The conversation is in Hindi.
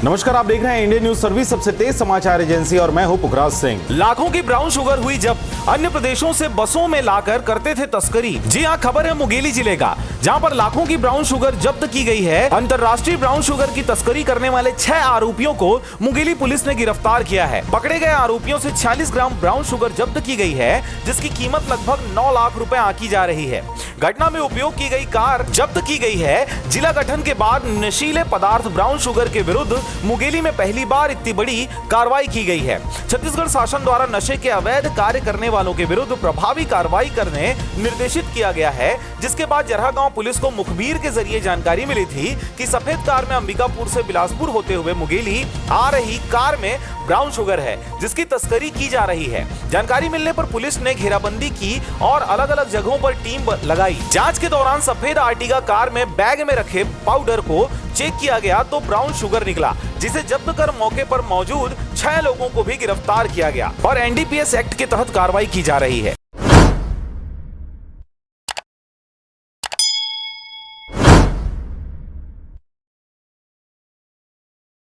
नमस्कार, आप देख रहे हैं इंडियन न्यूज सर्विस, सबसे तेज समाचार एजेंसी, और मैं हूं पुखराज सिंह। लाखों की ब्राउन शुगर हुई जब अन्य प्रदेशों से बसों में लाकर करते थे तस्करी। जी हां, खबर है मुंगेली जिले का, जहां पर लाखों की ब्राउन शुगर जब्त की गई है। अंतर्राष्ट्रीय ब्राउन शुगर की तस्करी करने वाले 6 आरोपियों को मुंगेली पुलिस ने गिरफ्तार किया है। पकड़े गए आरोपियों से 46 ग्राम ब्राउन शुगर जब्त की गई है, जिसकी कीमत लगभग 9 लाख रुपए आंकी जा रही है। घटना में उपयोग की गई कार जब्त की गई है। जिला गठन के बाद नशीले पदार्थ ब्राउन शुगर के विरुद्ध मुंगेली में पहली बार इतनी बड़ी कार्रवाई की गई है। छत्तीसगढ़ शासन द्वारा नशे के अवैध कार्य करने वालों के विरुद्ध प्रभावी कार्रवाई करने निर्देशित किया गया है, जिसके बाद जरहा गांव पुलिस को मुखबिर के जरिए जानकारी मिली थी कि सफेद कार में अंबिकापुर से बिलासपुर होते हुए मुंगेली आ रही कार में ब्राउन शुगर है, जिसकी तस्करी की जा रही है। जानकारी मिलने पर पुलिस ने घेराबंदी की और अलग अलग जगहों पर टीम लगाई। जांच के दौरान सफेद आर्टिगा कार में बैग में रखे पाउडर को चेक किया गया तो ब्राउन शुगर निकला, जिसे जब्त कर मौके पर मौजूद 6 लोगों को भी गिरफ्तार किया गया और एनडीपीएस एक्ट के तहत कार्रवाई की जा रही है।